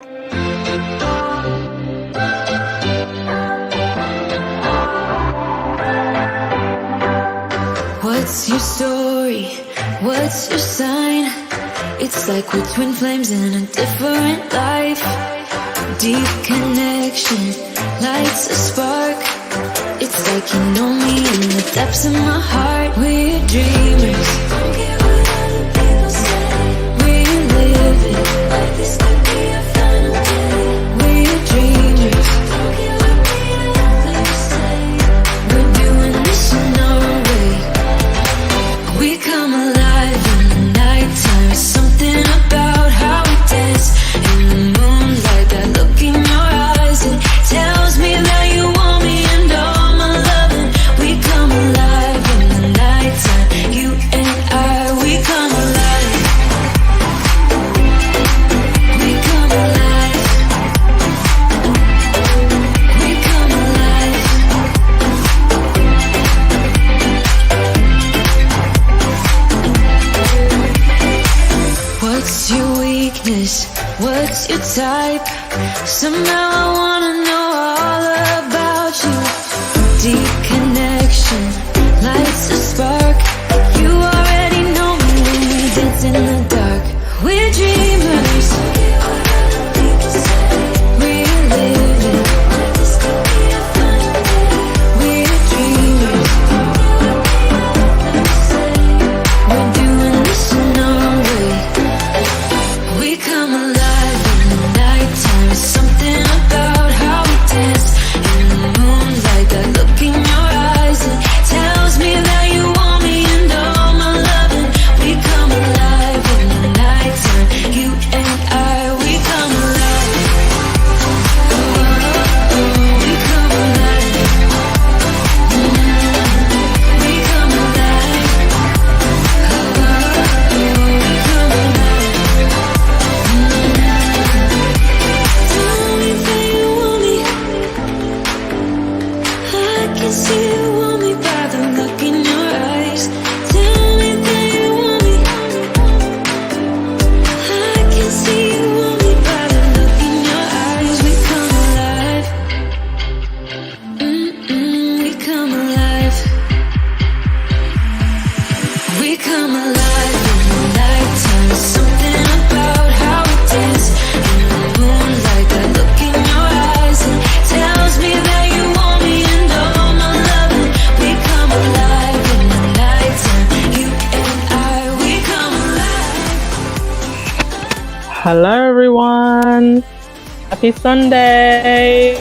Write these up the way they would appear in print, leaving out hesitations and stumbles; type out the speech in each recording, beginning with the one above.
What's your story? What's your sign? It's like we're twin flames in a different life. Deep connection lights a spark. It's like you know me in the depths of my heart. We're dreamers. Don't care what other people say. We're living like this could be a final day. We're dreamers. Don't care what the others say. We're doing this in our way. We come alive in the nighttime. Something about how we dance in the moonlight. That look in your eyes, it tells me that you want me and all my loving. We come alive in the nighttime. You and I, we come alive. We come alive. We come alive. What's your weakness? What's your type? Somehow I wanna know all about you. Deep connection lights a spark. You already know me when we dance in the dark. We're dreamers. We're living. We're dreamers. We're doing this in our way. We come alive in the nighttime. Something about how we dance in the moonlight. That look in your eyes, it tells me that you want me and all my loving. We come alive in the nighttime. You and I, we come alive. We come alive. We come alive. We come alive. Tell me that you want me. I can see you want me by the look in your eyes. Tell me that you want me. I can see you want me by the look in your eyes. We come alive. We come alive. We come alive in the nighttime. Something about how we dance in the moonlight. That look in your eyes, it tells me that you want me and all my loving. We come alive in the nighttime. You and I, we come alive. Hello, everyone. Happy Sunday.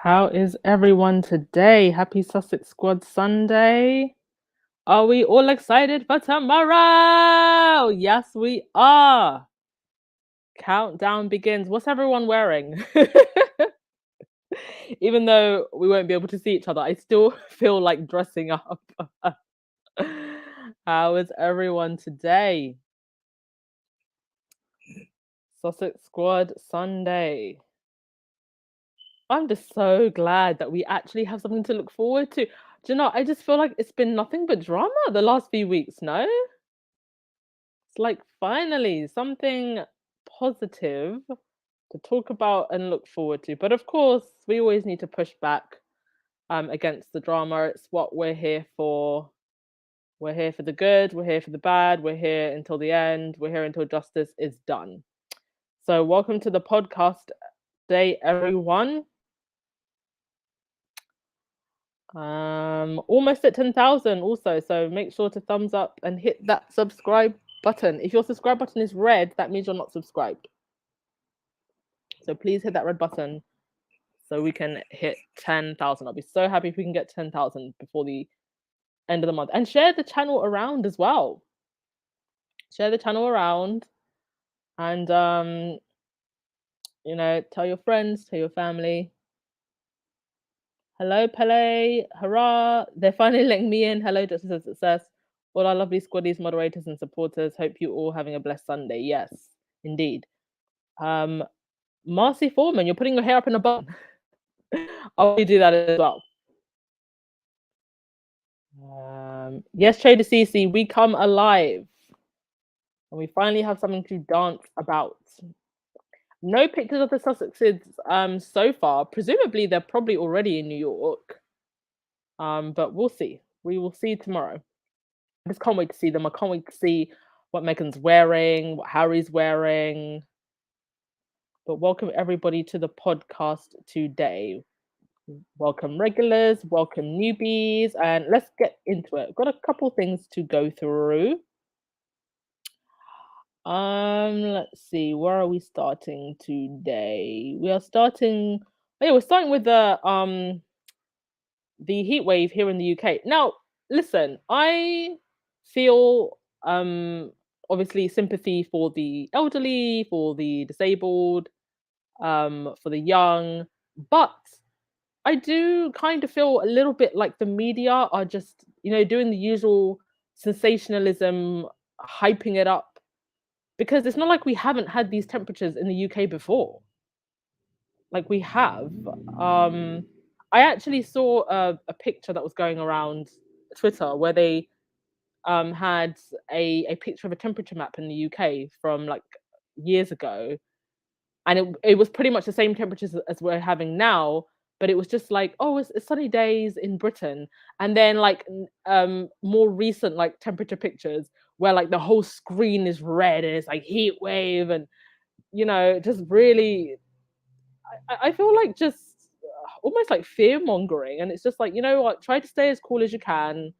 How is everyone today? Happy Sussex Squad Sunday. Are we all excited for tomorrow? Yes, we are. Countdown begins. What's everyone wearing? Even though we won't be able to see each other, I still feel like dressing up. How is everyone today? Sussex Squad Sunday. I'm just so glad that we actually have something to look forward to. Do you know, I just feel like it's been nothing but drama the last few weeks, no? It's like finally something positive to talk about and look forward to. But of course, we always need to push back against the drama. It's what we're here for. We're here for the good, we're here for the bad, we're here until the end, we're here until justice is done. So welcome to the podcast day, everyone. Almost at 10,000 also, so make sure to thumbs up and hit that subscribe button. If your subscribe button is red, that means you're not subscribed. So please hit that red button so we can hit 10,000. I'll be so happy if we can get 10,000 before the end of the month. And share the channel around as well. Share the channel around and you know, tell your friends, tell your family. Hello, Pele. Hurrah. They're finally letting me in. Hello, Justice and Success. All our lovely squaddies, moderators, and supporters. Hope you all having a blessed Sunday. Yes, indeed. Marcy Foreman, you're putting your hair up in a bun. I'll do that as well. Yes, Trader Cece, we come alive. And we finally have something to dance about. No pictures of the Sussexes so far. Presumably they're probably already in New York. But we'll see. We will see tomorrow. I just can't wait to see them. I can't wait to see what Megan's wearing, what Harry's wearing. But welcome everybody to the podcast today. Welcome regulars, welcome newbies, and let's get into it. I've got a couple things to go through. Let's see, where are we starting today? We are starting, oh yeah, we're starting with the heat wave here in the UK. Now, listen, I feel obviously sympathy for the elderly, for the disabled, for the young, but I do kind of feel a little bit like the media are just, doing the usual sensationalism, hyping it up, because it's not like we haven't had these temperatures in the UK before. Like we have. Um, I actually saw a picture that was going around Twitter where they had a picture of a temperature map in the UK from like years ago, and it was pretty much the same temperatures as we're having now, but it was just like, oh, it's sunny days in Britain, and then like more recent like temperature pictures where like the whole screen is red and it's like heat wave, and just really, I feel like just almost like fear mongering, and it's just like, you know what, try to stay as cool as you can.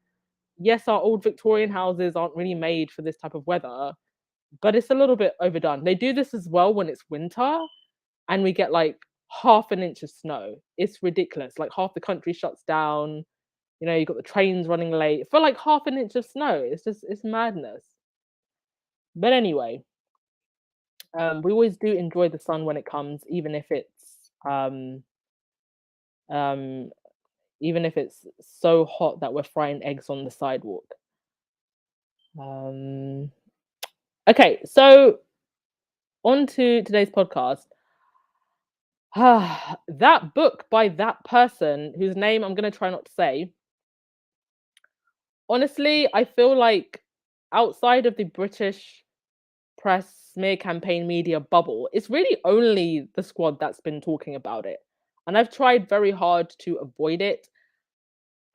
Yes, our old Victorian houses aren't really made for this type of weather, but it's a little bit overdone. They do this as well when it's winter and we get like half an inch of snow. It's ridiculous. Like half the country shuts down. You got the trains running late for like half an inch of snow. It's madness. But anyway, we always do enjoy the sun when it comes, um, even if it's so hot that we're frying eggs on the sidewalk. Um, okay, so on to today's podcast. That book by that person whose name I'm going to try not to say. Honestly, I feel like outside of the British press smear campaign media bubble, it's really only the squad that's been talking about it. And I've tried very hard to avoid it.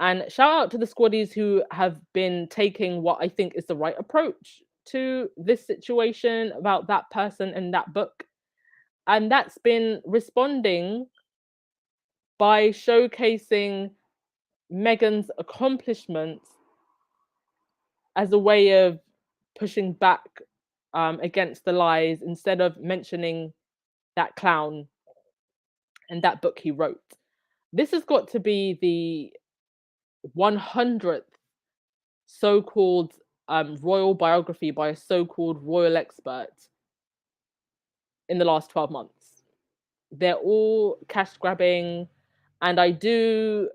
And shout out to the squaddies who have been taking what I think is the right approach to this situation about that person and that book. And that's been responding by showcasing Meghan's accomplishments as a way of pushing back against the lies instead of mentioning that clown and that book he wrote. This has got to be the 100th so called royal biography by a so called royal expert in the last 12 months. They're all cash grabbing, and I do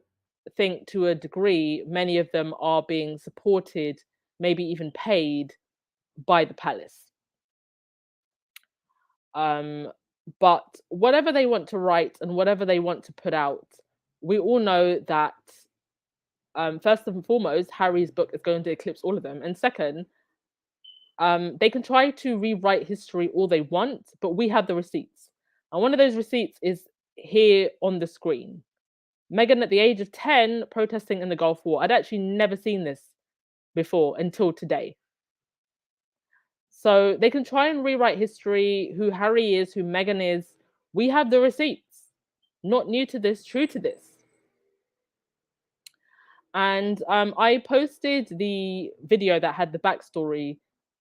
think to a degree many of them are being supported, maybe even paid by the palace. Um, but whatever they want to write and whatever they want to put out, we all know that first and foremost, Harry's book is going to eclipse all of them. And second, they can try to rewrite history all they want, but we have the receipts. And one of those receipts is here on the screen. Meghan, at the age of 10, protesting in the Gulf War. I'd actually never seen this before until today. So they can try and rewrite history, who Harry is, who Meghan is. We have the receipts. Not new to this, true to this. And I posted the video that had the backstory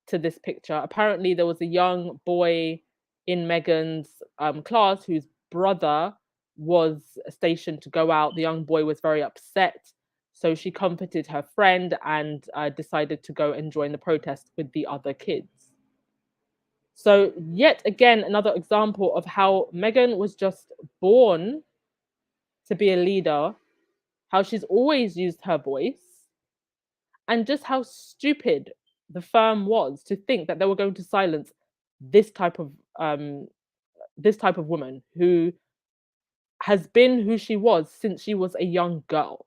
to this picture. Apparently, there was a young boy in Meghan's class whose brother was stationed to go out. The young boy was very upset. So she comforted her friend and decided to go and join the protest with the other kids. So, yet again, another example of how Meghan was just born to be a leader, how she's always used her voice, and just how stupid the firm was to think that they were going to silence this type of um, this type of woman who has been who she was since she was a young girl.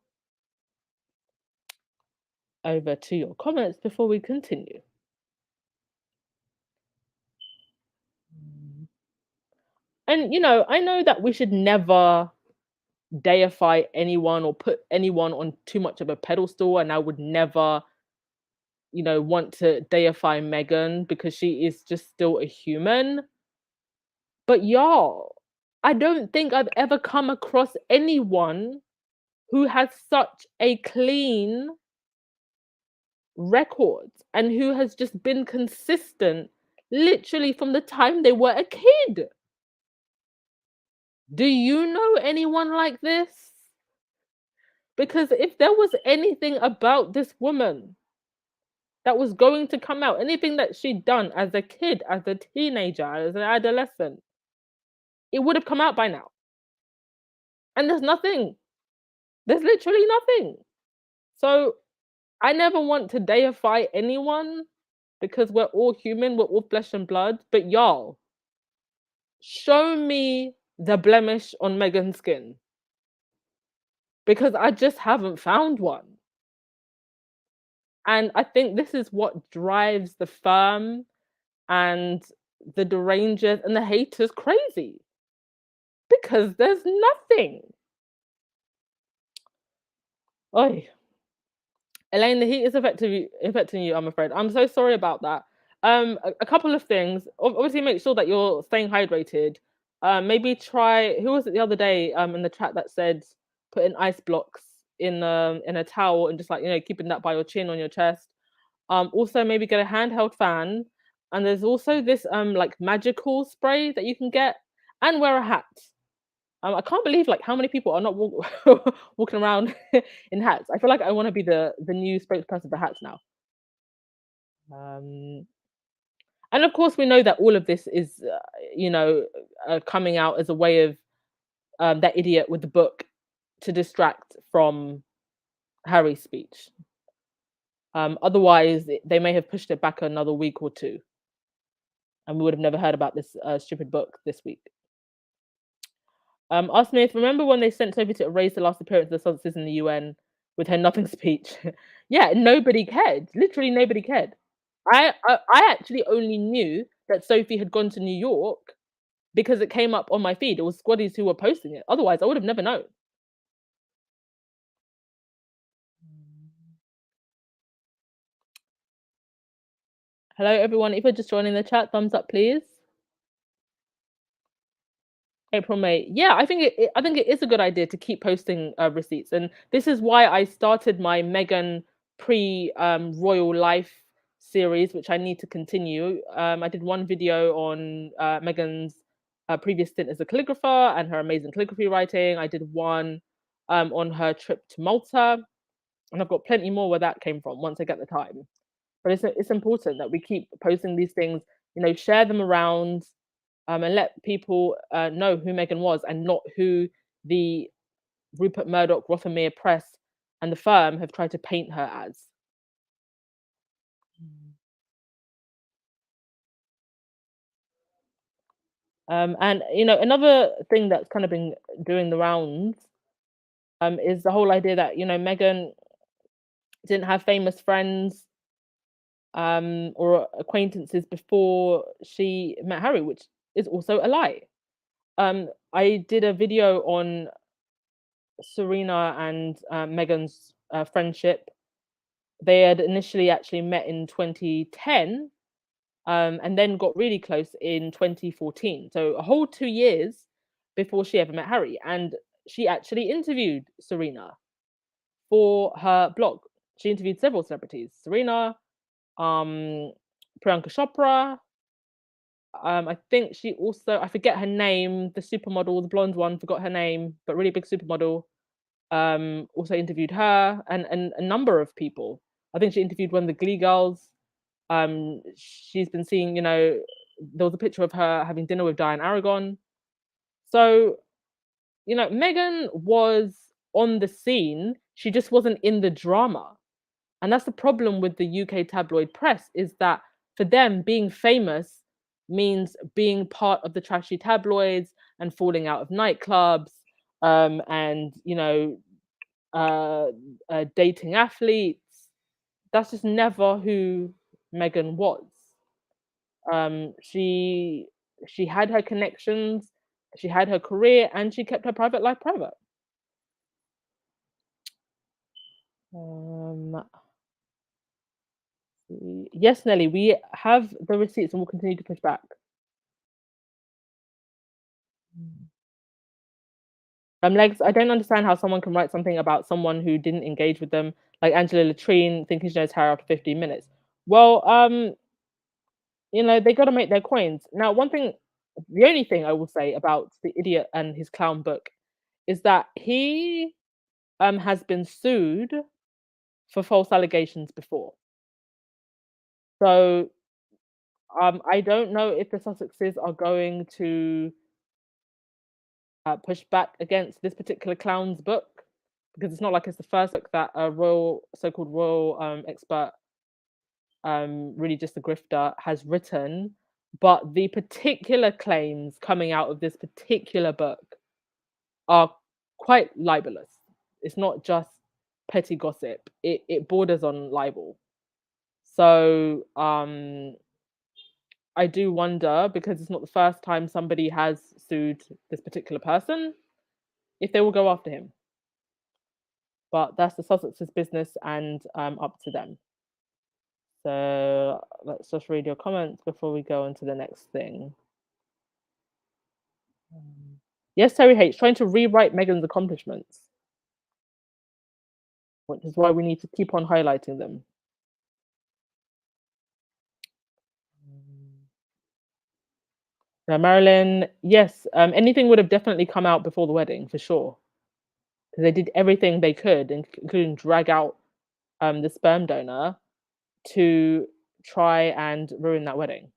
Over to your comments before we continue. And I know that we should never deify anyone or put anyone on too much of a pedestal, and I would never, want to deify Megan because she is just still a human. But y'all, I don't think I've ever come across anyone who has such a clean record and who has just been consistent literally from the time they were a kid. Do you know anyone like this? Because if there was anything about this woman that was going to come out, anything that she'd done as a kid, as a teenager, as an adolescent, it would have come out by now. And there's nothing. There's literally nothing. So I never want to deify anyone because we're all human, we're all flesh and blood. But y'all, show me the blemish on Megan's skin because I just haven't found one. And I think this is what drives the firm and the derangers and the haters crazy because there's nothing. Oi. Elaine, the heat is affecting you, I'm afraid. I'm so sorry about that. A couple of things. Obviously, make sure that you're staying hydrated. Maybe try. Who was it the other day? In the chat that said putting ice blocks in a towel and just like keeping that by your chin on your chest. Also maybe get a handheld fan, and there's also this like magical spray that you can get, and wear a hat. I can't believe like how many people are not walking around in hats. I feel like I want to be the new spokesperson for hats now. Um, and of course, we know that all of this is, coming out as a way of that idiot with the book to distract from Harry's speech. Otherwise, they may have pushed it back another week or two, and we would have never heard about this stupid book this week. Ask Smith, remember when they sent Sophie to erase the last appearance of the Sussexes in the UN with her nothing speech? Yeah, nobody cared. Literally, nobody cared. I actually only knew that Sophie had gone to New York because it came up on my feed. It was squaddies who were posting it. Otherwise, I would have never known. Hello, everyone. If you're just joining the chat, thumbs up, please. April, May. Yeah, I think it is a good idea to keep posting receipts, and this is why I started my Meghan pre royal life series, which I need to continue. I did one video on Meghan's previous stint as a calligrapher and her amazing calligraphy writing. I did one on her trip to Malta, and I've got plenty more where that came from once I get the time. But it's important that we keep posting these things, share them around, and let people know who Meghan was and not who the Rupert Murdoch, Rothermere Press, and the firm have tried to paint her as. And another thing that's kind of been doing the rounds is the whole idea that Meghan didn't have famous friends or acquaintances before she met Harry, which is also a lie. I did a video on Serena and Meghan's friendship. They had initially actually met in 2010 and then got really close in 2014. So a whole 2 years before she ever met Harry. And she actually interviewed Serena for her blog. She interviewed several celebrities: Serena, Priyanka Chopra. I think she also, I forget her name, the supermodel, the blonde one, forgot her name, but really big supermodel. Also interviewed her and a number of people. I think she interviewed one of the Glee girls. She's been seeing, there was a picture of her having dinner with Diane Aragon. So, Meghan was on the scene. She just wasn't in the drama. And that's the problem with the UK tabloid press, is that for them, being famous means being part of the trashy tabloids and falling out of nightclubs and uh, dating athletes. That's just never who Megan was. She had her connections, she had her career, and she kept her private life private. Um, yes, Nelly, we have the receipts and we'll continue to push back. Mm. Legs, I don't understand how someone can write something about someone who didn't engage with them, like Angela Latrine thinking she knows Harry after 15 minutes. Well, they got to make their coins. Now, the only thing I will say about the idiot and his clown book is that he has been sued for false allegations before. So I don't know if the Sussexes are going to push back against this particular clown's book because it's not like it's the first book that a so-called royal expert, really just a grifter, has written. But the particular claims coming out of this particular book are quite libelous. It's not just petty gossip. It borders on libel. So I do wonder because it's not the first time somebody has sued this particular person if they will go after him. But that's the Sussex's business and up to them. So let's just read your comments before we go into the next thing. Yes, Terry H, trying to rewrite Meghan's accomplishments, which is why we need to keep on highlighting them. Now, Marilyn, yes, anything would have definitely come out before the wedding for sure, because they did everything they could, including drag out the sperm donor to try and ruin that wedding.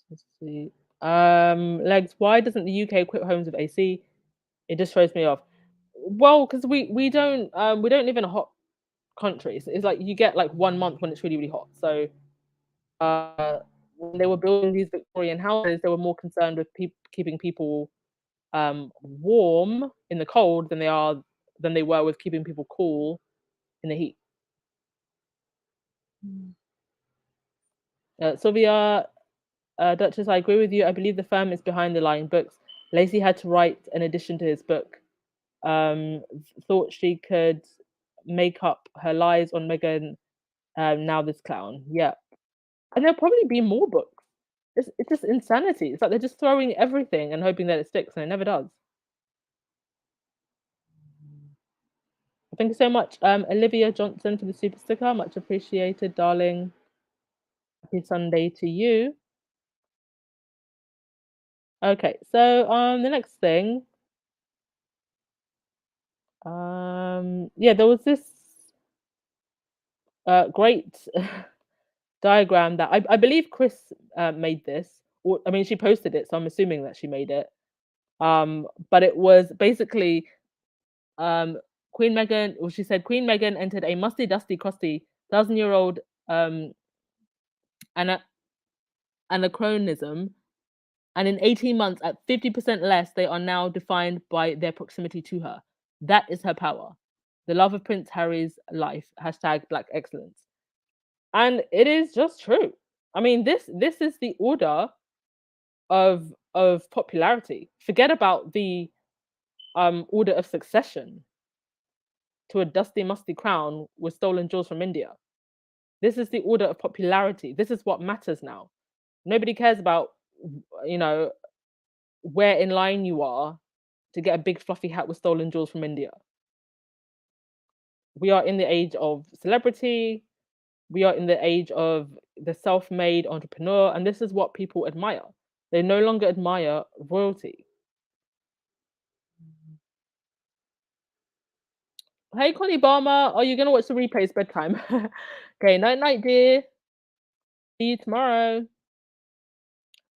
Let's see. Legs, why doesn't the UK equip homes with AC? It just throws me off. Well, because we don't live in a hot country. So it's like you get like 1 month when it's really, really hot. So when they were building these Victorian houses, they were more concerned with keeping people warm in the cold than they were with keeping people cool in the heat. Sylvia, Duchess, I agree with you. I believe the firm is behind the lying books. Lacey had to write an addition to his book. Thought she could make up her lies on Meghan. Now this clown. Yeah, and there'll probably be more books. It's just insanity. It's like they're just throwing everything and hoping that it sticks, and it never does. Thank you so much, Olivia Johnson, for the super sticker. Much appreciated, darling. Happy Sunday to you. Okay, so the next thing, yeah, there was this great diagram that I believe Chris made this. Or, I mean, she posted it, so I'm assuming that she made it. But it was basically um, Queen Meghan. Well, she said Queen Meghan entered a musty, dusty, crusty, 1,000-year-old um, ana- anachronism, and in 18 months, at 50% less, they are now defined by their proximity to her. That is her power. The love of Prince Harry's life. Hashtag Black Excellence. And it is just true. I mean, this is the order of popularity. Forget about the order of succession to a dusty, musty crown with stolen jewels from India. This is the order of popularity. This is what matters now. Nobody cares about, you know, where in line you are to get a big fluffy hat with stolen jewels from India. We are in the age of celebrity. We are in the age of the self-made entrepreneur, and this is what people admire. They no longer admire royalty. Hey, Connie Barmer, are you gonna watch the replays bedtime? Okay, night night, dear. See you tomorrow.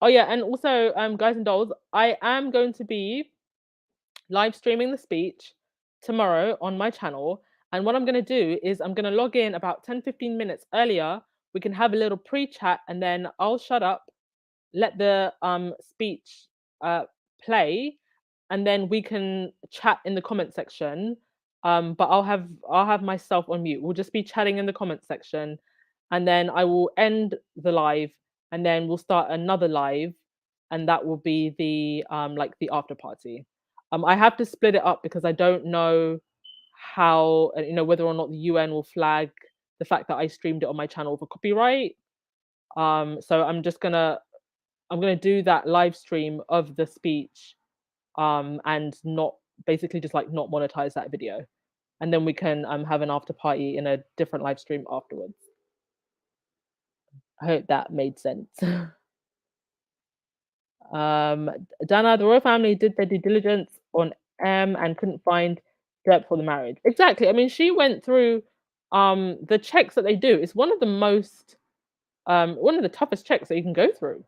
Oh yeah, and also, guys and dolls, I am going to be live streaming the speech tomorrow on my channel, And what I'm going to do is I'm going to log in about 10-15 minutes earlier. We can have a little pre-chat and then I'll shut up, let the speech uh play, and then we can chat in the comment section. But I'll have myself on mute. We'll just be chatting in the comment section, and then I will end the live, and then we'll start another live, and that will be the like the after party. I have to split it up because I don't know how whether or not the UN will flag the fact that I streamed it on my channel for copyright. So I'm gonna do that live stream of the speech, and not basically just like not monetize that video, and then we can have an after party in a different live stream afterwards. I hope that made sense. Dana, the royal family did their due diligence on and couldn't find dirt for the marriage. Exactly. I mean, she went through the checks that they do. It's one of the toughest checks that you can go through.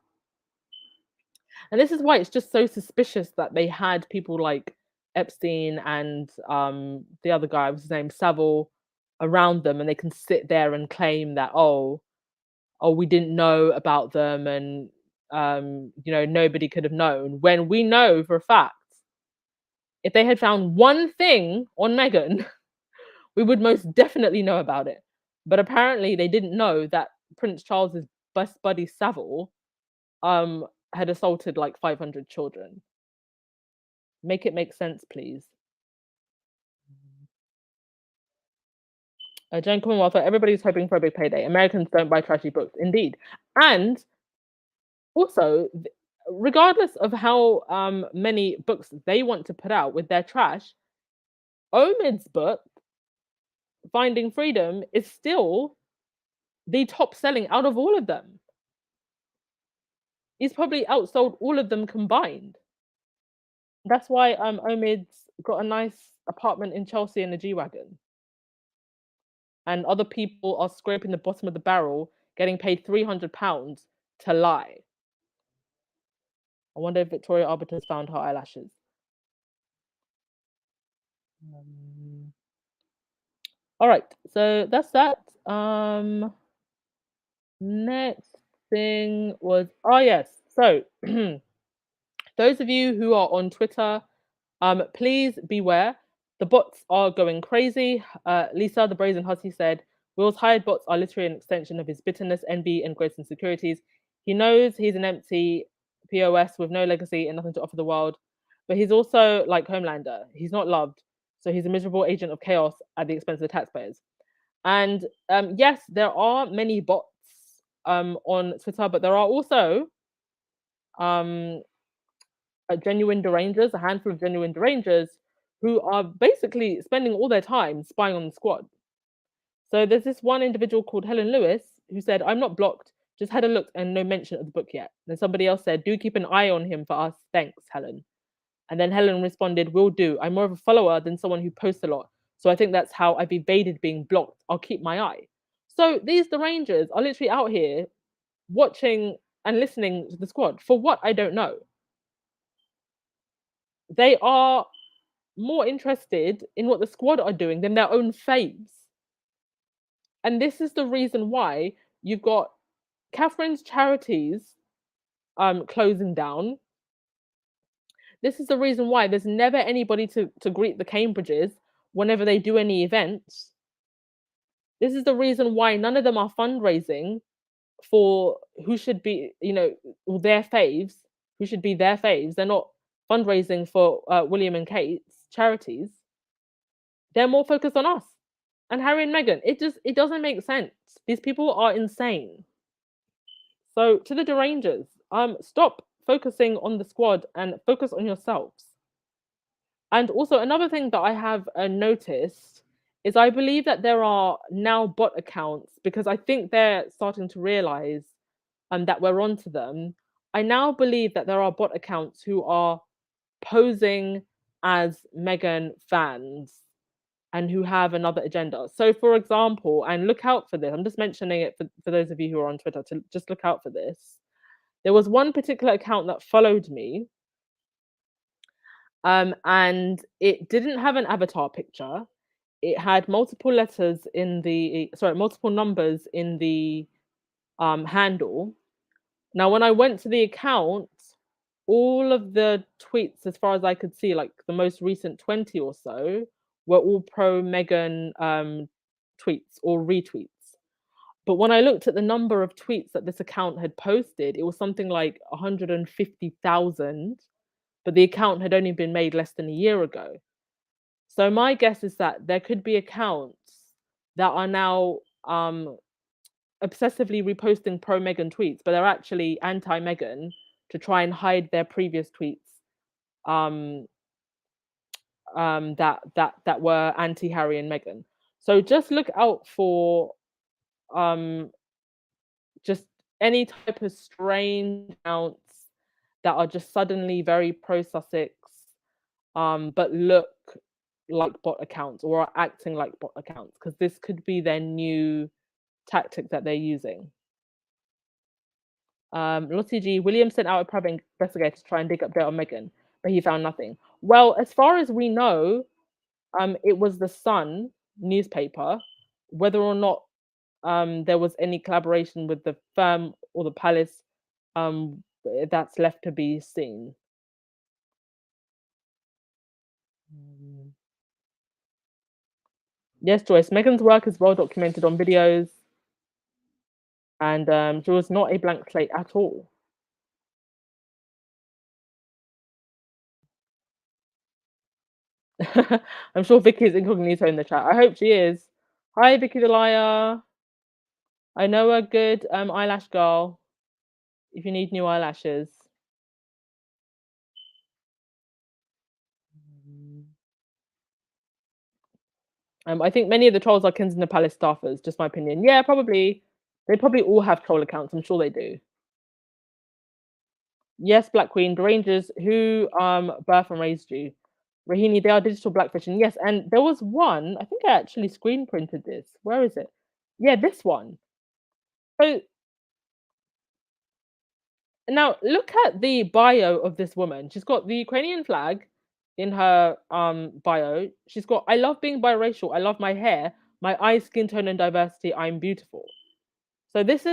And this is why it's just so suspicious that they had people like Epstein and the other guy, what's his name, Savile, around them, and they can sit there and claim that, oh, we didn't know about them, and nobody could have known. When we know for a fact, if they had found one thing on Meghan, we would most definitely know about it. But apparently, they didn't know that Prince Charles's best buddy Savile um had assaulted like 500 children. Make it make sense, please. Jane Commonwealth, everybody's hoping for a big payday. Americans don't buy trashy books. Indeed. And also, regardless of how many books they want to put out with their trash, Omid's book, Finding Freedom, is still the top selling out of all of them. He's probably outsold all of them combined. That's why Omid's got a nice apartment in Chelsea in a G Wagon. And other people are scraping the bottom of the barrel, getting paid £300 to lie. I wonder if Victoria Arbiter's found her eyelashes. All right, so that's that. Next thing was, oh yes, so those of you who are on Twitter, please beware. The bots are going crazy. Lisa, the brazen hussy, said, Will's hired bots are literally an extension of his bitterness, envy, and gross insecurities. He knows he's an empty POS with no legacy and nothing to offer the world, but he's also like Homelander. He's not loved, so he's a miserable agent of chaos at the expense of the taxpayers. And yes, there are many bots on Twitter, but there are also um, genuine derangers, a handful of genuine derangers who are basically spending all their time spying on the squad. So there's this one individual called Helen Lewis who said, I'm not blocked, just had a look and no mention of the book yet. Then somebody else said, do keep an eye on him for us. Thanks, Helen. And then Helen responded, will do. I'm more of a follower than someone who posts a lot. So I think that's how I've evaded being blocked. I'll keep my eye. So these derangers are literally out here watching and listening to the squad for what I don't know. They are more interested in what the squad are doing than their own faves. And this is the reason why you've got Catherine's charities closing down. This is the reason why there's never anybody to greet the Cambridges whenever they do any events. This is the reason why none of them are fundraising for who should be, their faves, who should be their faves. They're not fundraising for William and Kate's charities. They're more focused on us and Harry and Meghan. It doesn't make sense. These people are insane. So to the derangers, stop focusing on the squad and focus on yourselves. And also another thing that I have noticed is I believe that there are now bot accounts because I think they're starting to realize that we're onto them. I now believe that there are bot accounts who are posing as Meghan fans and who have another agenda. So, for example, and look out for this, I'm just mentioning it for those of you who are on Twitter to just look out for this. There was one particular account that followed me, and it didn't have an avatar picture. it had multiple letters in the sorry, multiple numbers in the handle. Now, when I went to the account, all of the tweets, as far as I could see, like the most recent 20 or so, were all pro Meghan tweets or retweets. But when I looked at the number of tweets that this account had posted, it was something like 150,000, but the account had only been made less than a year ago. So my guess is that there could be accounts that are now obsessively reposting pro Meghan tweets, but they're actually anti Meghan to try and hide their previous tweets um, that were anti Harry and Meghan. So just look out for um, just any type of strange accounts that are just suddenly very pro Sussex, but look like bot accounts or are acting like bot accounts, because this could be their new tactic that they're using. Lottie G, William sent out a private investigator to try and dig up dirt on Meghan, but he found nothing. Well, as far as we know, it was the Sun newspaper. Whether or not there was any collaboration with the firm or the palace, that's left to be seen. Mm. Yes, Joyce. Meghan's work is well documented on videos, and she was not a blank slate at all. I'm sure Vicky is incognito in the chat. I hope she is. Hi, Vicky the liar. I know a good eyelash girl if you need new eyelashes. Mm. I think many of the trolls are Kensington Palace staffers, just my opinion. Yeah, probably. They probably all have troll accounts. I'm sure they do. Yes, Black Queen, the Rangers who birth and raised you. Rahini, they are digital blackfishing. Yes, and there was one, I think I actually screen printed this. Where is it? Yeah, this one. So now look at the bio of this woman. She's got the Ukrainian flag in her bio. She's got I love being biracial. I love my hair, my eyes, skin tone, and diversity. I'm beautiful. So this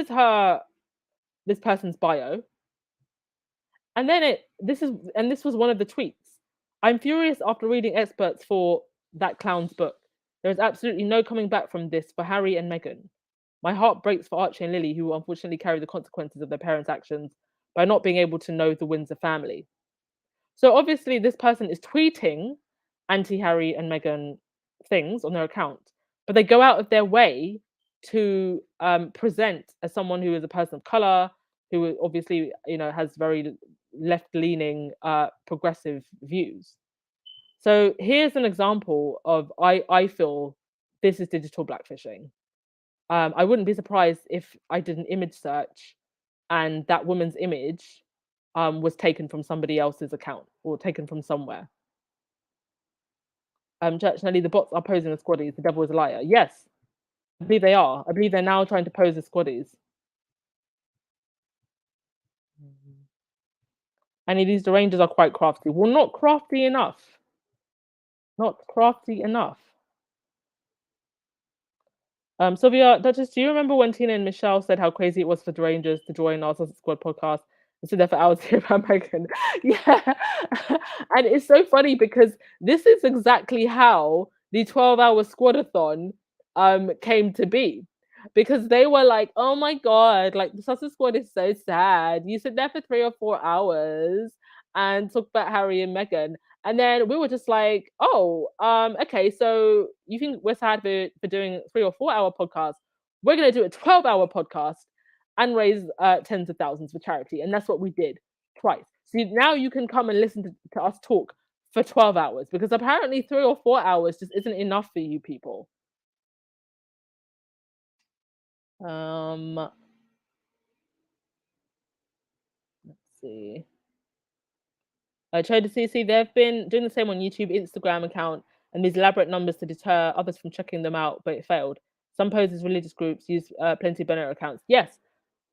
person's bio. And then this was one of the tweets. I'm furious after reading experts for that clown's book. There is absolutely no coming back from this for Harry and Meghan. My heart breaks for Archie and Lily, who unfortunately carry the consequences of their parents' actions by not being able to know the Windsor family. So obviously, this person is tweeting anti-Harry and Meghan things on their account, but they go out of their way to present as someone who is a person of color, who obviously has very left-leaning, progressive views. So here's an example of I feel this is digital blackfishing. I wouldn't be surprised if I did an image search and that woman's image was taken from somebody else's account or taken from somewhere. Church Nelly, the bots are posing as squaddies. The devil is a liar. Yes, I believe they are. I believe they're now trying to pose as squaddies. And these Rangers are quite crafty. Well, not crafty enough. Not crafty enough. Sylvia, Duchess, do you remember when Tina and Michelle said how crazy it was for the Rangers to join our Sausage Squad podcast and sit there for hours here about Megan? Yeah. And it's so funny because this is exactly how the 12-hour squadathon came to be. Because they were like, oh my God, like the Sausage Squad is so sad. You sit there for 3 or 4 hours and talk about Harry and Meghan. And then we were just like, oh, okay, so you think we're sad for doing 3 or 4 hour podcasts? We're going to do a 12-hour podcast and raise tens of thousands for charity. And that's what we did twice. So now you can come and listen to us talk for 12 hours because apparently 3 or 4 hours just isn't enough for you people. Let's see. Trader CC, they've been doing the same on YouTube, Instagram account, and these elaborate numbers to deter others from checking them out, but it failed. Some poses religious groups use plenty of Benner accounts. Yes,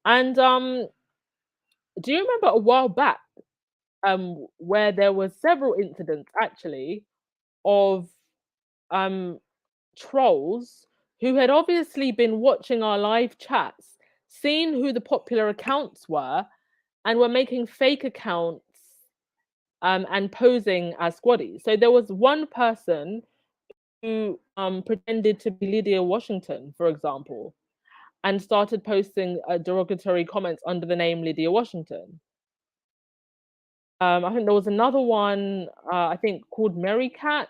and do you remember a while back where there were several incidents actually of um trolls who had obviously been watching our live chats, seen who the popular accounts were, and were making fake accounts and posing as squaddies. So there was one person who pretended to be Lydia Washington, for example, and started posting derogatory comments under the name Lydia Washington. I think there was another one, I think called Mary Cat,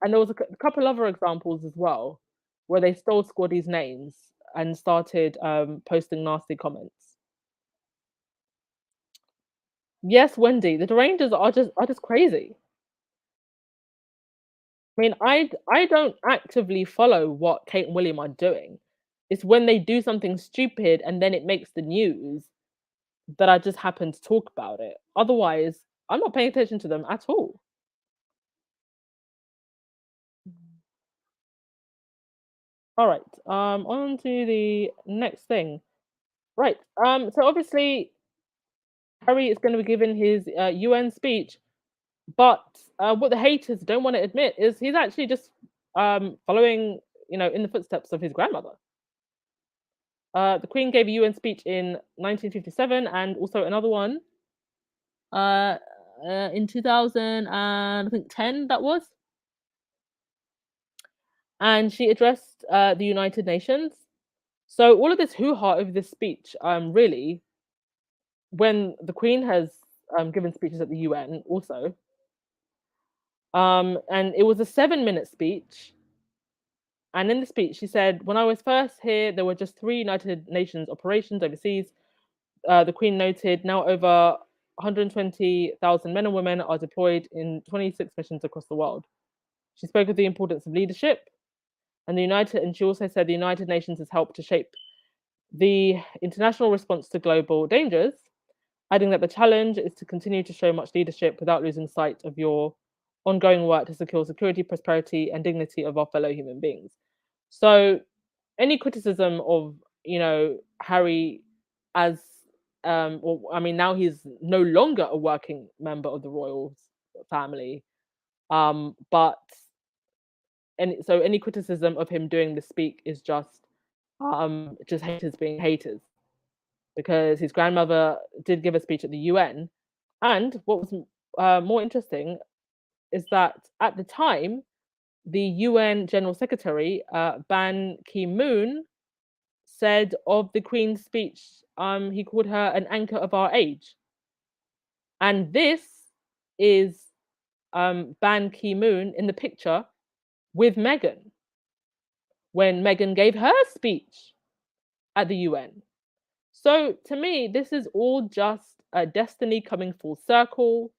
and there was a couple other examples as well, where they stole squaddies' names and started posting nasty comments. Yes, Wendy, the Rangers are just crazy. I mean, I don't actively follow what Kate and William are doing. It's when they do something stupid and then it makes the news that I just happen to talk about it. Otherwise, I'm not paying attention to them at all. All right. On to the next thing. Right. So obviously Harry is going to be giving his UN speech, but what the haters don't want to admit is he's actually just following, in the footsteps of his grandmother. The Queen gave a UN speech in 1957 and also another one uh, in 2000 and I think 10 that was, and she addressed the United Nations. So all of this hoo-ha over this speech, really, when the Queen has given speeches at the UN also, and it was a 7-minute speech. And in the speech, she said, "When I was first here, there were just three United Nations operations overseas. The Queen noted now over 120,000 men and women are deployed in 26 missions across the world. She spoke of the importance of leadership, and she also said the United Nations has helped to shape the international response to global dangers, adding that the challenge is to continue to show much leadership without losing sight of your ongoing work to secure security, prosperity, and dignity of our fellow human beings." So, any criticism of Harry as well, I mean, now he's no longer a working member of the royal family, but any criticism of him doing the speak is just haters being haters, because his grandmother did give a speech at the UN. And what was more interesting is that at the time, the UN General Secretary, Ban Ki moon, said of the Queen's speech, he called her an anchor of our age. And this is Ban Ki moon in the picture with Meghan when Meghan gave her speech at the UN. So to me, this is all just a destiny coming full circle.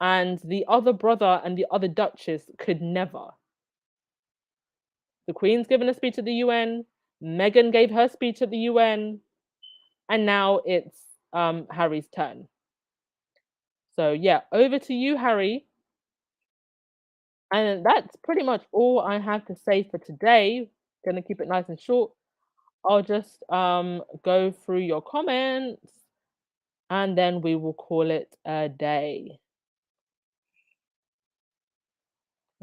And the other brother and the other duchess could never. The Queen's given a speech at the UN, Meghan gave her speech at the UN, and now it's Harry's turn. So yeah, over to you, Harry. And that's pretty much all I have to say for today. Gonna keep it nice and short. I'll just go through your comments and then we will call it a day.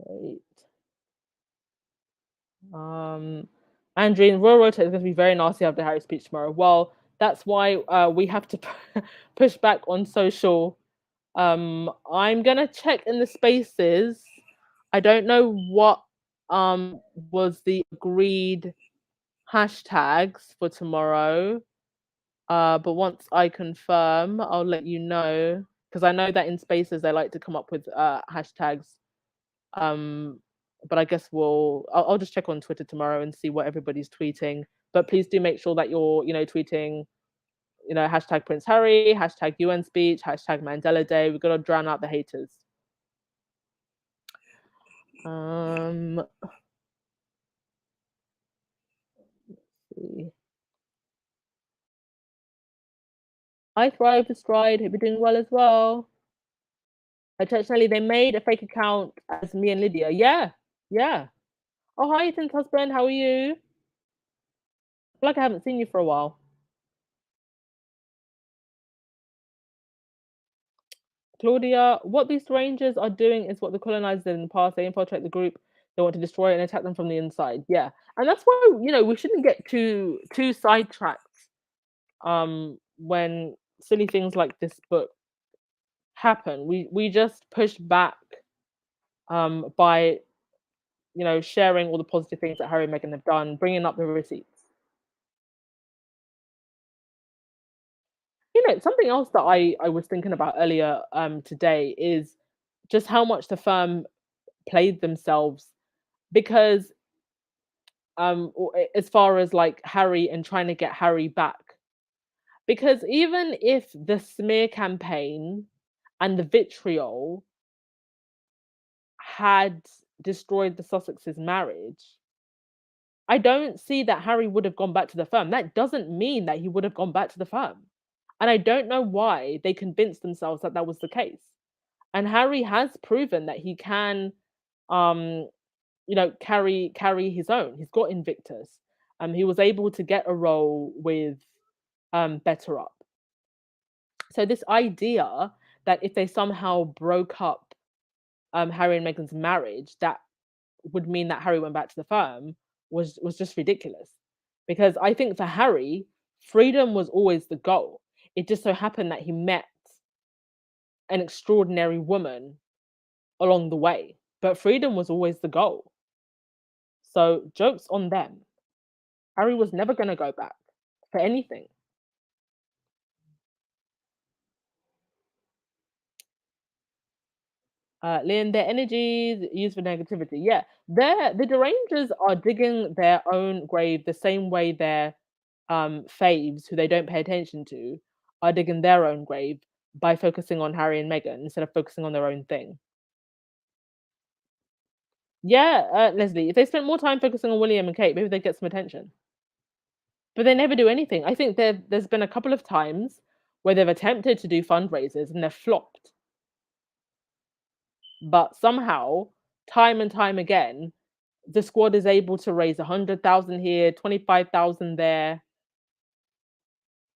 Right. Um, Andrew, Royal Rota is going to be very nasty after Harry's speech tomorrow. Well, that's why we have to push back on social. I'm gonna check in the spaces. I don't know what was the agreed hashtags for tomorrow. But once I confirm, I'll let you know, because I know that in spaces they like to come up with hashtags. Um, but I guess I'll just check on Twitter tomorrow and see what everybody's tweeting. But please do make sure that you're tweeting, hashtag Prince Harry, hashtag UN speech, hashtag Mandela Day. We've got to drown out the haters. Let's see. I thrive to stride. Hope you're doing well as well. Intentionally, they made a fake account as me and Lydia. Yeah, yeah. Oh, hi, Ethan's husband. How are you? I feel like I haven't seen you for a while. Claudia, what these strangers are doing is what the colonizers did in the past. They infiltrate the group They want to destroy and attack them from the inside. Yeah, and that's why we shouldn't get too sidetracked when silly things like this book happen. We just push back by sharing all the positive things that Harry and Meghan have done, bringing up the receipts. Something else that I was thinking about earlier today is just how much the firm played themselves because as far as like Harry and trying to get Harry back. Because even if the smear campaign and the vitriol had destroyed the Sussexes' marriage, I don't see that Harry would have gone back to the firm. That doesn't mean that he would have gone back to the firm. And I don't know why they convinced themselves that that was the case. And Harry has proven that he can, um, carry his own. He's got Invictus. He was able to get a role with Better Up. So this idea that if they somehow broke up Harry and Meghan's marriage, that would mean that Harry went back to the firm was just ridiculous. Because I think for Harry, freedom was always the goal. It just so happened that he met an extraordinary woman along the way, but freedom was always the goal. So jokes on them. Harry was never going to go back for anything. Lynn, their energies used for negativity. Yeah, the derangers are digging their own grave the same way their faves, who they don't pay attention to, are digging their own grave by focusing on Harry and Meghan instead of focusing on their own thing. Yeah, Leslie, if they spent more time focusing on William and Kate, maybe they'd get some attention. But they never do anything. I think there's been a couple of times where they've attempted to do fundraisers and they've flopped. But somehow, time and time again, the squad is able to raise 100,000 here, 25,000 there.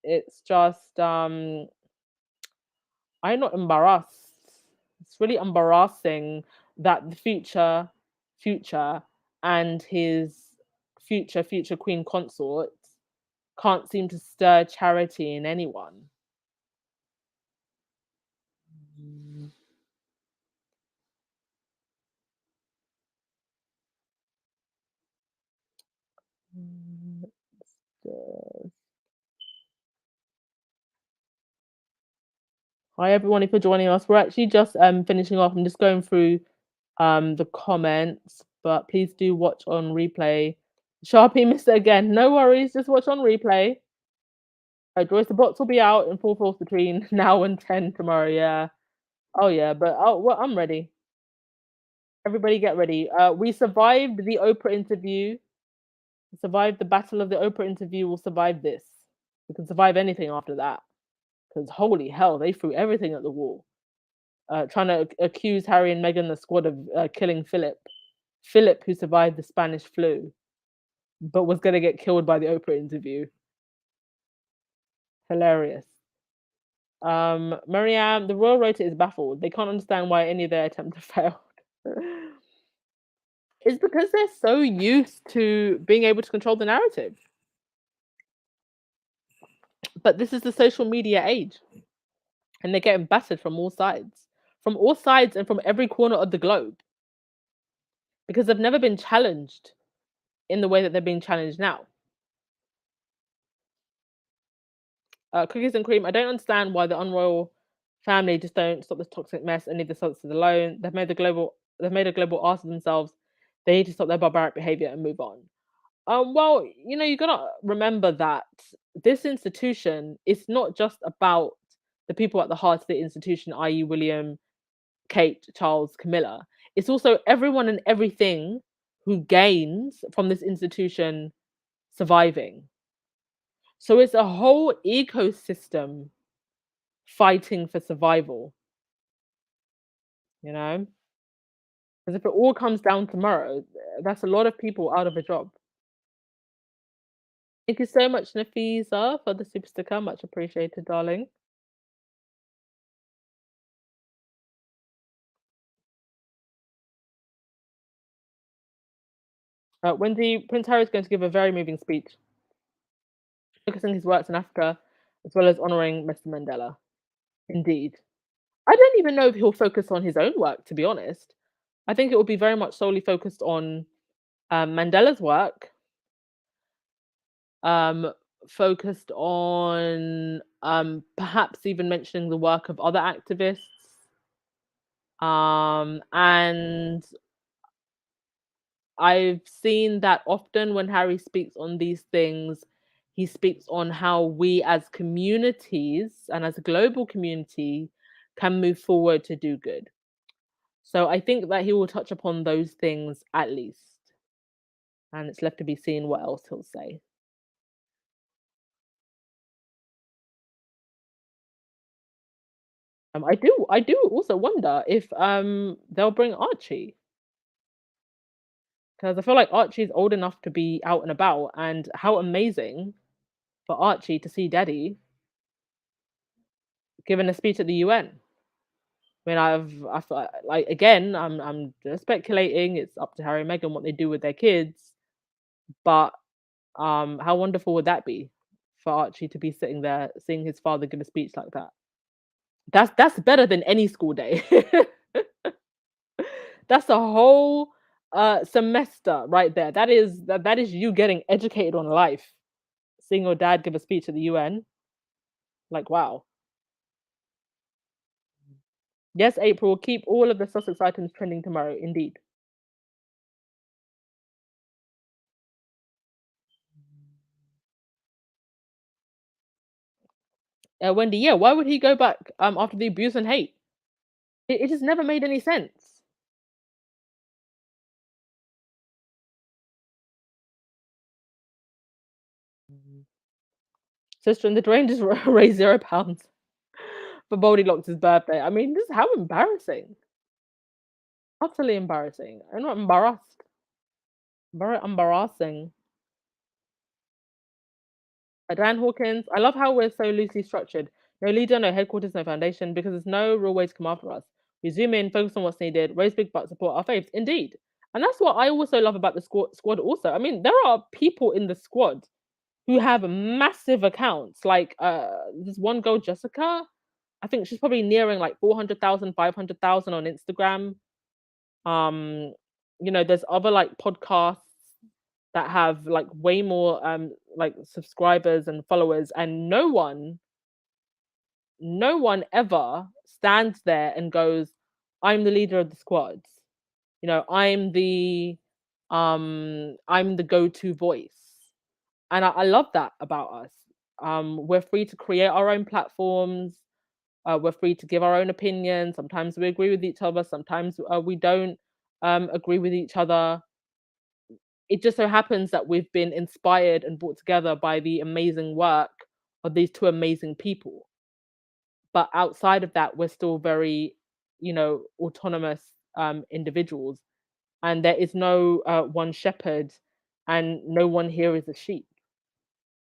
It's just I'm not embarrassed. It's really embarrassing that the future and his future queen consort can't seem to stir charity in anyone. Mm, uh, Hi everyone, if you're joining us. We're actually just finishing off. I'm just going through the comments, but please do watch on replay. Sharpie missed it again. No worries, just watch on replay. Joyce, the box will be out in full force between now and 10 tomorrow. Yeah. Oh yeah, but well, I'm ready. Everybody get ready. We survived the Oprah interview. We survived the battle of the Oprah interview. We'll survive this. We can survive anything after that. Because holy hell, they threw everything at the wall. Trying to accuse Harry and Meghan, the squad, of killing Philip. Philip, who survived the Spanish flu, but was going to get killed by the Oprah interview. Hilarious. Marianne, the royal rota is baffled. They can't understand why any of their attempts have failed. It's because they're so used to being able to control the narrative. But this is the social media age, and they're getting battered from all sides, and from every corner of the globe because they've never been challenged in the way that they're being challenged now. Cookies and cream. I don't understand why the unroyal family just don't stop this toxic mess and leave the Sussexes alone. They've made a global arse of themselves. They need to stop their barbaric behavior and move on. Well, you gotta remember that this institution is not just about the people at the heart of the institution, i.e., William, Kate, Charles, Camilla. It's also everyone and everything who gains from this institution surviving. So it's a whole ecosystem fighting for survival, you know? Because if it all comes down tomorrow, that's a lot of people out of a job. Thank you so much, Nafisa, for the super sticker. Much appreciated, darling. Wendy, Prince Harry is going to give a very moving speech, focusing his works in Africa, as well as honouring Mr. Mandela. Indeed. I don't even know if he'll focus on his own work, to be honest. I think it will be very much solely focused on Mandela's work, um, focused on perhaps even mentioning the work of other activists. And I've seen that often when Harry speaks on these things, he speaks on how we as communities and as a global community can move forward to do good. So I think that he will touch upon those things at least. And it's left to be seen what else he'll say. I do also wonder if they'll bring Archie, because I feel like Archie's old enough to be out and about, and how amazing for Archie to see Daddy giving a speech at the UN. I mean, I feel like, again, I'm just speculating. It's up to Harry and Meghan what they do with their kids, but how wonderful would that be for Archie to be sitting there seeing his father give a speech like that? That's better than any school day. That's a whole semester right there. That is you getting educated on life. Seeing your dad give a speech at the UN, like wow. Yes, April, keep all of the Sussex items trending tomorrow. Indeed. Wendy, yeah, why would he go back after the abuse and hate? It just never made any sense. Sister and the drain just raised £0 for Goldilocks' birthday. I mean, this is how embarrassing. Utterly embarrassing. I'm not embarrassed. Very embarrassing. Dan Hawkins, I love how we're so loosely structured. No leader, no headquarters, no foundation, because there's no real way to come after us. We zoom in, focus on what's needed, raise big butt, support our faves. Indeed. And that's what I also love about the squad also. I mean, there are people in the squad who have massive accounts. Like there's one girl, Jessica. I think she's probably nearing like 400,000, 500,000 on Instagram. Um, there's other like podcasts that have like way more like subscribers and followers, and no one ever stands there and goes, I'm the leader of the squads. I'm the go-to voice. And I love that about us. We're free to create our own platforms. We're free to give our own opinions. Sometimes we agree with each other, sometimes we don't agree with each other. It just so happens that we've been inspired and brought together by the amazing work of these two amazing people. But outside of that, we're still very, autonomous individuals. And there is no one shepherd, and no one here is a sheep.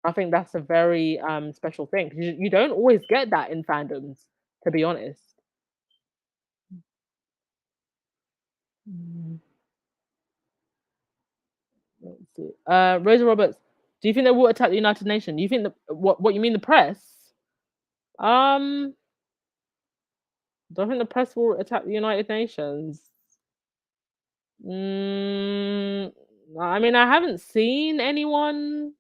I think that's a very special thing. 'Cause you don't always get that in fandoms, to be honest. Mm, let's see. Rosa Roberts, do you think they will attack the United Nations? Do you think what you mean the press? Um, do I think the press will attack the United Nations? Mm, I mean, I haven't seen anyone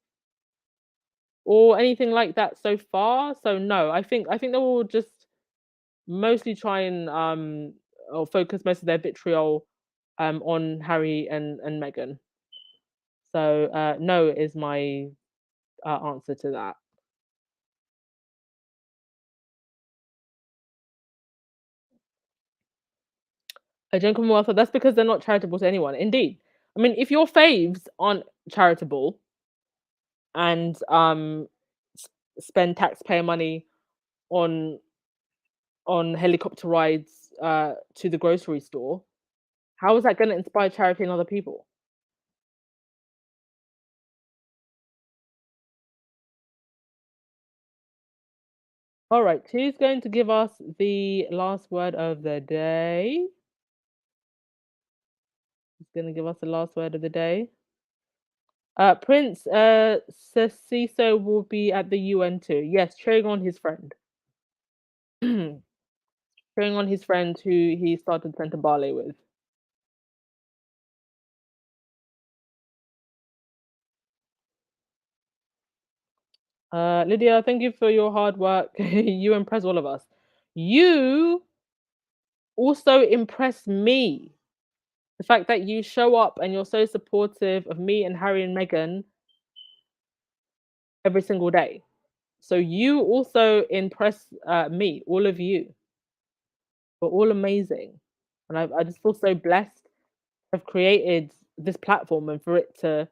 or anything like that so far. So no, I think they will just mostly try and or focus most of their vitriol on Harry and Meghan. So no is my answer to that. Jen Commonwealth, that's because they're not charitable to anyone. Indeed, I mean, if your faves aren't charitable and spend taxpayer money on helicopter rides to the grocery store, how is that going to inspire charity in other people? All right, who's going to give us the last word of the day? Who's going to give us the last word of the day? Prince Ceciso will be at the UN too. Yes, cheering on his friend. Cheering on his friend who he started Centre Bale with. Lydia, thank you for your hard work. You impress all of us. You also impress me. The fact that you show up and you're so supportive of me and Harry and Meghan every single day. So you also impress me, all of you. We're all amazing. And I just feel so blessed to have created this platform and for it to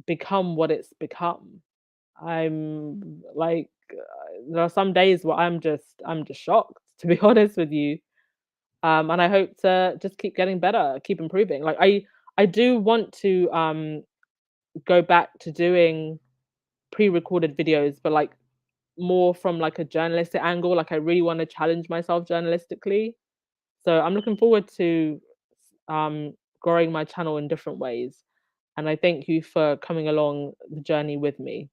become what it's become. I'm like, there are some days where I'm just shocked, to be honest with you. And I hope to just keep getting better, keep improving. Like I do want to go back to doing pre-recorded videos, but like more from like a journalistic angle. Like I really want to challenge myself journalistically. So I'm looking forward to um growing my channel in different ways. And I thank you for coming along the journey with me.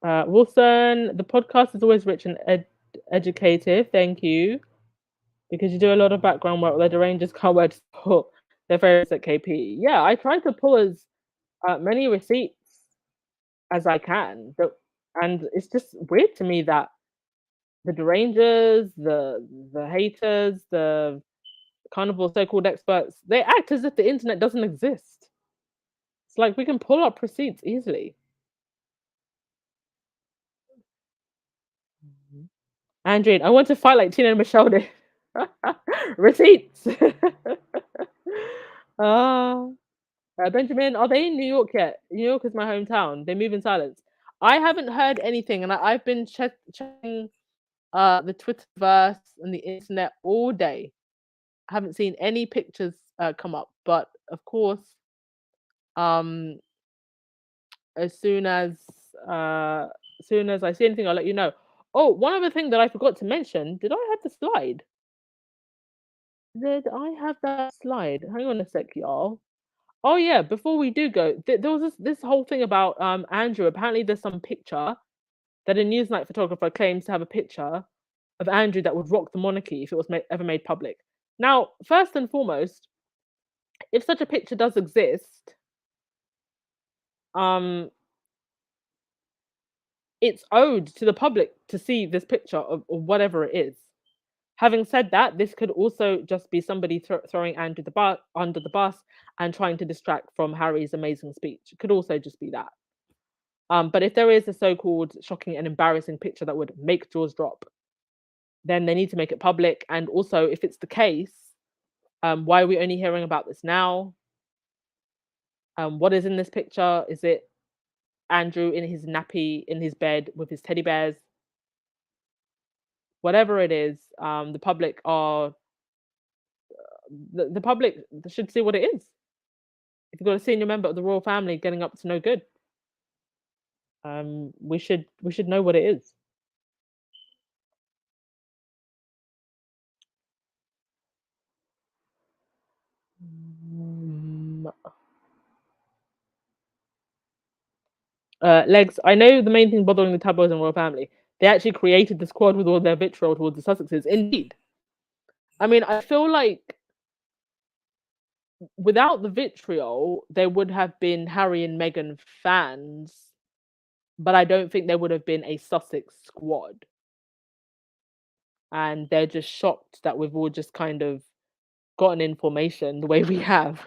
Wilson, the podcast is always rich and educative. Thank you. Because you do a lot of background work that the Rangers can't wait to put their favorites at KP. Yeah, I try to pull as many receipts as I can. And it's just weird to me that the derangers, the haters, the carnival so-called experts, they act as if the internet doesn't exist. It's like we can pull up receipts easily. Mhm. Andrew, I want to fight like Tina and Michelle did. Receipts. Ah. Benjamin, are they in New York yet? New York is my hometown. They move in silence. I haven't heard anything, and I've been checking the Twitterverse and the internet all day. I haven't seen any pictures come up, but of course, um, as soon as I see anything, I'll let you know. Oh, one other thing that I forgot to mention: did I have the slide? Did I have that slide? Hang on a sec, y'all. Oh yeah, before we do go, there was this whole thing about Andrew. Apparently, there's some picture that a Newsnight photographer claims to have a picture of Andrew that would rock the monarchy if it was ever made public. Now, first and foremost, if such a picture does exist, um, it's owed to the public to see this picture of whatever it is. Having said that, this could also just be somebody throwing Andrew under the bus and trying to distract from Harry's amazing speech. It could also just be that. But if there is a so-called shocking and embarrassing picture that would make jaws drop, then they need to make it public. And also, if it's the case, why are we only hearing about this now? What is in this picture? Is it Andrew in his nappy in his bed with his teddy bears? Whatever it is, the public should see what it is. If you've got a senior member of the royal family getting up to no good, we should know what it is. Mm, Legs, I know the main thing bothering the tabloids and royal family. They actually created the squad with all their vitriol towards the Sussexes. Indeed. I mean, I feel like without the vitriol, there would have been Harry and Meghan fans, but I don't think there would have been a Sussex squad. And they're just shocked that we've all just kind of gotten information the way we have.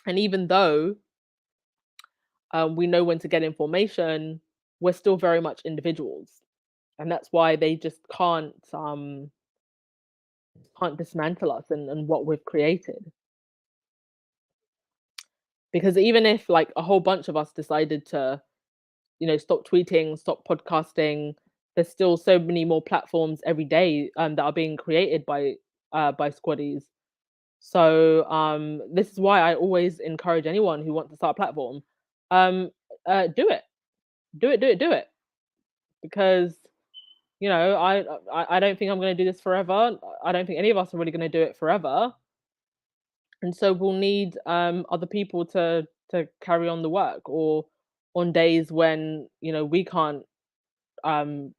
And even though we know when to get information, we're still very much individuals. And that's why they just can't dismantle us and what we've created. Because even if like a whole bunch of us decided to, stop tweeting, stop podcasting, there's still so many more platforms every day that are being created by squaddies. So this is why I always encourage anyone who wants to start a platform, um, do it, do it, do it, do it. because I don't think I'm going to do this forever. I don't think any of us are really going to do it forever, and so we'll need other people to carry on the work, or on days when we can't um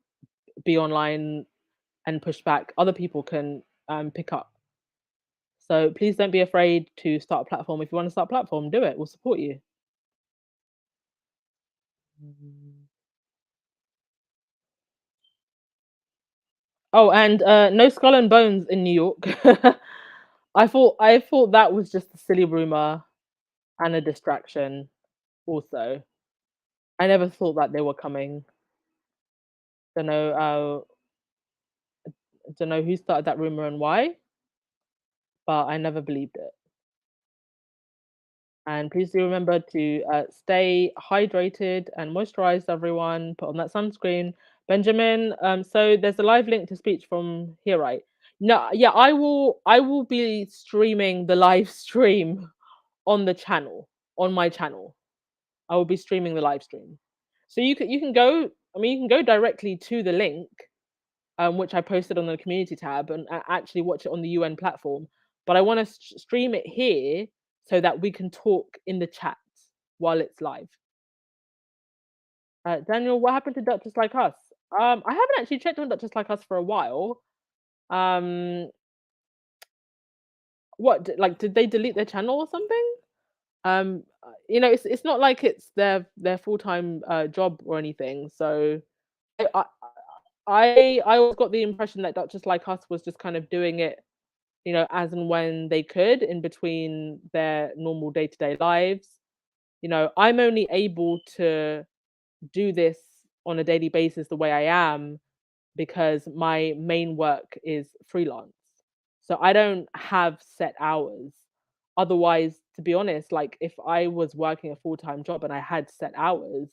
be online and push back, other people can pick up. So please don't be afraid to start a platform. If you want to start a platform, do it. We'll support you. Mm. Oh, and no skull and bones in New York. I thought that was just a silly rumor and a distraction. Also, I never thought that they were coming. Don't know. Don't know who started that rumor and why, but I never believed it. And please do remember to stay hydrated and moisturized, everyone. Put on that sunscreen. Benjamin, so there's a live link to speech from here, right? No, yeah, I will be streaming the live stream on the channel, on my channel. I will be streaming the live stream. So you can go, I mean, you can go directly to the link, which I posted on the community tab, and actually watch it on the UN platform. But I want to stream it here so that we can talk in the chat while it's live. Daniel, what happened to Duchess Like Us? I haven't actually checked on Duchess Like Us for a while. Um, like, did they delete their channel or something? It's not like it's their full time job or anything. So I, I I always got the impression that Duchess Like Us was just kind of doing it, as and when they could in between their normal day to day lives. I'm only able to do this on a daily basis the way I am because my main work is freelance. So I don't have set hours. Otherwise, to be honest, like if I was working a full time job and I had set hours,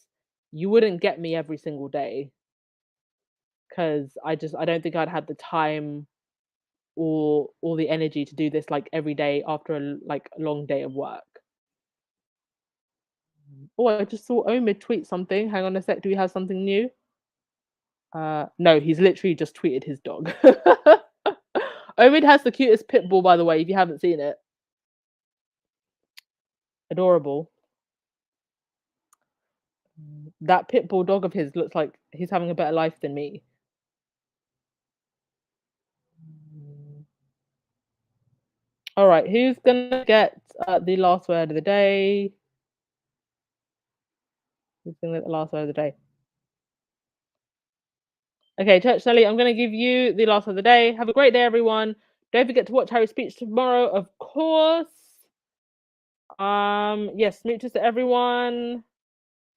you wouldn't get me every single day because I don't think I'd have the time or the energy to do this like every day after a long day of work. Oh, I just saw Omid tweet something. Hang on a sec. Do we have something new? No, he's literally just tweeted his dog. Omid has the cutest pit bull, by the way, if you haven't seen it. Adorable. That pit bull dog of his looks like he's having a better life than me. All right, who's gonna get the last word of the day? Who's gonna get the last word of the day? Okay, Church Sally, I'm gonna give you the last of the day. Have a great day, everyone. Don't forget to watch Harry's speech tomorrow, of course. Yes, smooches to everyone.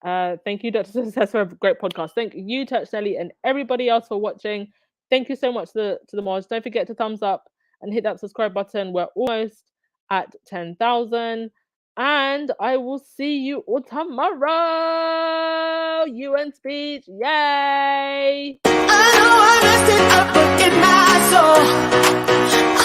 Thank you, Dr. Success, for a great podcast. Thank you, Touch Sally, and everybody else for watching. Thank you so much to the mods. Don't forget to thumbs up and hit that subscribe button. We're almost at 10,000. And I will see you all tomorrow. UN speech. Yay! I know I messed it up, but in my soul.